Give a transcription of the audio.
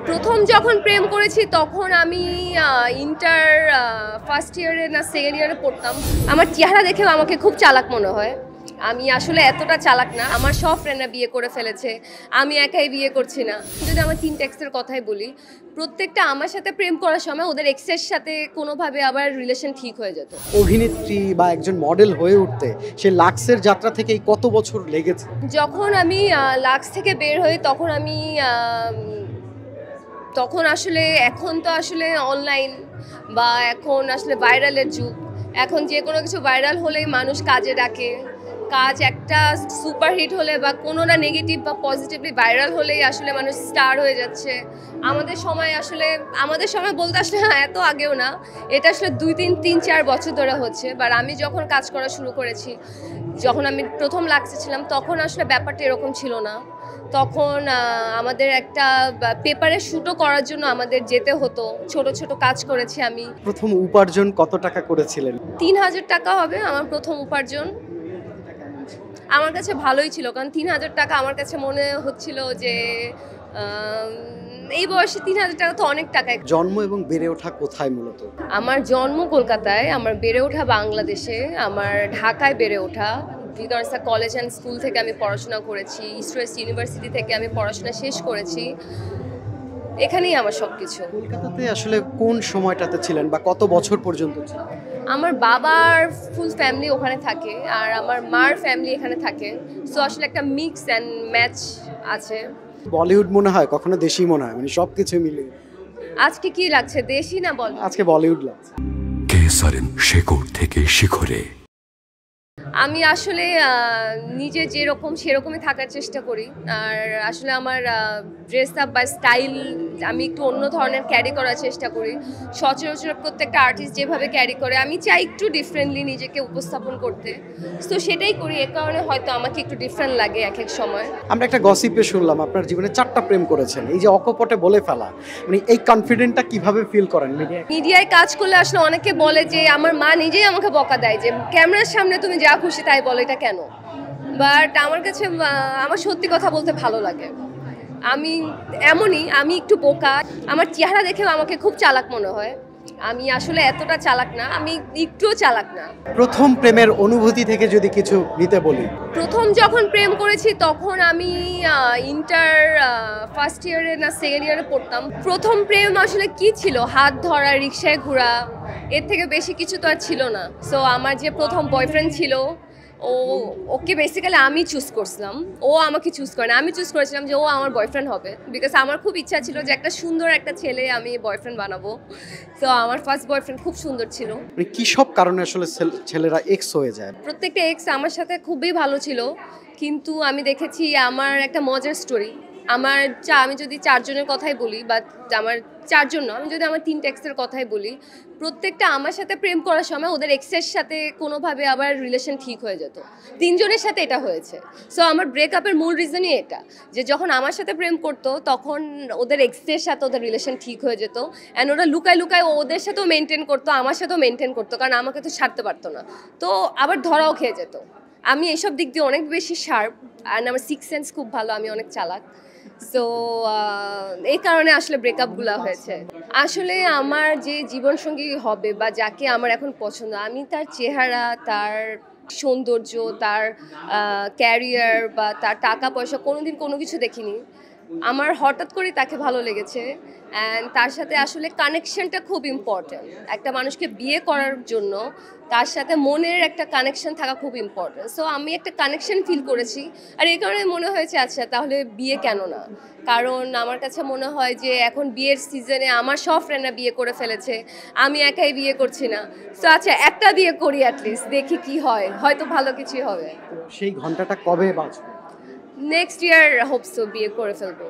প্রথম যখন প্রেম করেছি তখন আমি ইন্টার ফার্স্ট ইয়ারে না সেকেন্ড ইয়ারে পড়তাম। আমার চেহারা দেখেও আমাকে খুব চালাক মনে হয়। আমি আসলে এতটা চালাক না। আমার সব ফ্রেন্ডরা বিয়ে করে ফেলেছে, আমি একাই বিয়ে করছি না। যদি আমার 3 এক্সের কথাই বলি, প্রত্যেকটা আমার সাথে প্রেম করার সময় ওদের এক্সের সাথে কোনোভাবে আবার রিলেশন ঠিক হয়ে যেত। অভিনেত্রী বা একজন মডেল হয়ে উঠতে সে লাক্সের যাত্রা থেকে কত বছর লেগেছে? যখন আমি লাক্স থেকে বের হই তখন আসলে এখন তো আসলে অনলাইন বা এখন আসলে ভাইরালের যুগ। এখন যে কোনো কিছু ভাইরাল হলেই মানুষ কাজে ডাকে। কাজ একটা সুপারহিট হলে বা কোনো না নেগেটিভ বা পজিটিভলি ভাইরাল হলেই আসলে মানুষ স্টার হয়ে যাচ্ছে। আমাদের সময় বলতে আসলে এত আগেও না, এটা আসলে 2-3-4 বছর ধরে হচ্ছে। বাট আমি যখন কাজ করা শুরু করেছি, যখন আমি প্রথম লাক্সে ছিলাম, তখন আসলে ব্যাপারটা এরকম ছিল না। তখন আমাদের একটা পেপারে শ্যুটও করার জন্য আমাদের যেতে হতো। ছোট ছোট কাজ করেছি আমি। প্রথম উপার্জন কত টাকা করেছিলেন? 3000 টাকা হবে আমার প্রথম উপার্জন। আমার কাছে ভালোই ছিল, কারণ 3000 টাকা আমার কাছে মনে হচ্ছিল যে এই বয়সে 3000 টাকা তো অনেক টাকায়। জন্ম এবং বেড়ে ওঠা কোথায় মূলত? আমার জন্ম কলকাতায়, আমার বেড়ে ওঠা বাংলাদেশে। আমার ঢাকায় বেড়ে ওঠা। ভিকারুননিসা কলেজ অ্যান্ড স্কুল থেকে আমি পড়াশোনা করেছি। ইস্ট ওয়েস্ট ইউনিভার্সিটি থেকে আমি পড়াশোনা শেষ করেছি। এখানেই আমার সব কিছু। কলকাতাতে আসলে কোন সময়টাতে ছিলেন বা কত বছর পর্যন্ত ছিলেন? আমার বাবার ফুল ফ্যামিলি ওখানে থাকে আর আমার মার ফ্যামিলি এখানে থাকে। সো আসলে একটা মিক্স অ্যান্ড ম্যাচ আছে। বলিউড মনে হয়, কখনো দেশি মনে হয়, মানে সব কিছু মিলে। আজকে কি লাগছে, দেশি না বল? আজকে বলিউড লাগছে। কেসারেন শেকড় থেকে শিখরে। আমি আসলে নিজে যেরকম সেরকমই থাকার চেষ্টা করি। আর আসলে আমার ড্রেস আপ বা স্টাইল আমি একটু অন্য ধরনের ক্যারি করার চেষ্টা করি। সচরাচর প্রত্যেকটা আর্টিস্ট যেভাবে ক্যারি করে, আমি চাই একটু ডিফারেন্টলি নিজেকে উপস্থাপন করতে। তো সেটাই করি। এ কারণে হয়তো আমাকে একটু ডিফারেন্ট লাগে এক এক সময়। আমরা একটা গসিপে শুনলাম আপনার জীবনে 4টা প্রেম করেছেন। এই যে অকপটে বলে ফেলা, মানে এই কনফিডেন্টটা কিভাবে ফিল করেন? মিডিয়ায় কাজ করলে আসলে অনেকে বলে যে, আমার মা নিজেই আমাকে বকা দেয় যে ক্যামেরার সামনে তুমি যা খুশি তাই বলো, এটা কেন? বাট আমার কাছে আমার সত্যি কথা বলতে ভালো লাগে। আমি এমনই, আমি একটু বোকা। আমার চেহারা দেখেও আমাকে খুব চালাক মনে হয়। আমি আসলে এতটা চালাক না, আমি একটুও চালাক না। প্রথম প্রেমের অনুভূতি থেকে যদি কিছু নিতে বলি। প্রথম যখন প্রেম করেছি তখন আমি ইন্টার ফার্স্ট ইয়ারে না সেকেন্ড ইয়ারে পড়তাম। প্রথম প্রেম আসলে কি ছিল? হাত ধরা, রিক্সায় ঘোরা, এর থেকে বেশি কিছু তো আর ছিল না। সো আমার যে প্রথম বয়ফ্রেন্ড ছিল, ওকে বেসিক্যালি আমি চুজ করছিলাম, ও আমাকে চুজ করে না। আমি চুজ করেছিলাম যে ও আমার বয়ফ্রেন্ড হবে, বিকজ আমার খুব ইচ্ছা ছিল যে একটা সুন্দর একটা ছেলে আমি বয়ফ্রেন্ড বানাবো। তো আমার ফার্স্ট বয়ফ্রেন্ড খুব সুন্দর ছিল। মানে কি সব কারণে আসলে ছেলেরা এক্স হয়ে যায়? প্রত্যেকটা এক্স আমার সাথে খুবই ভালো ছিল, কিন্তু আমি দেখেছি আমার একটা মজার স্টোরি। আমি যদি 4 জনের কথাই বলি, বা আমার 4 জন না, আমি যদি আমার 3 এক্সের কথাই বলি, প্রত্যেকটা আমার সাথে প্রেম করার সময় ওদের এক্সের সাথে কোনোভাবে আবার রিলেশন ঠিক হয়ে যেত। 3 জনের সাথে এটা হয়েছে। সো আমার ব্রেকআপের মূল রিজনই এটা, যে যখন আমার সাথে প্রেম করতো তখন ওদের এক্সের সাথে ওদের রিলেশন ঠিক হয়ে যেত। অ্যান্ড ওরা লুকায় লুকায় ওদের সাথেও মেনটেন করতো, আমার সাথেও মেনটেন করতো, কারণ আমাকে তো ছাড়তে পারতো না। তো আবার ধরাও খেয়ে যেত। আমি এইসব দিক দিয়ে অনেক বেশি শার্প, আর আমার 6 সেন্স খুব ভালো, আমি অনেক চালাক। সো এই কারণে আসলে ব্রেকআপগুলো হয়েছে। আসলে আমার যে জীবনসঙ্গী হবে বা যাকে আমার এখন পছন্দ, আমি তার চেহারা, তার সৌন্দর্য, তার ক্যারিয়ার বা তার টাকা পয়সা কোনোদিন কোনো কিছু দেখিনি। আমার হঠাৎ করে তাকে ভালো লেগেছে। অ্যান্ড তার সাথে আসলে কানেকশনটা খুব ইম্পর্ট্যান্ট। একটা মানুষকে বিয়ে করার জন্য তার সাথে মনের একটা কানেকশন থাকা খুব ইম্পর্ট্যান্ট। সো আমি একটা কানেকশন ফিল করেছি, আর এই কারণে মনে হয়েছে আচ্ছা তাহলে বিয়ে কেন না। কারণ আমার কাছে মনে হয় যে এখন বিয়ের সিজনে আমার সব ফ্রেন্ডরা বিয়ে করে ফেলেছে, আমি একাই বিয়ে করছি না। সো আচ্ছা একটা বিয়ে করি, অ্যাটলিস্ট দেখি কি হয়, হয়তো ভালো কিছুই হবে। সেই ঘন্টাটা কবে বাজবে? নেক্সট ইয়ার হোপসো বিয়ে করে ফেলবো।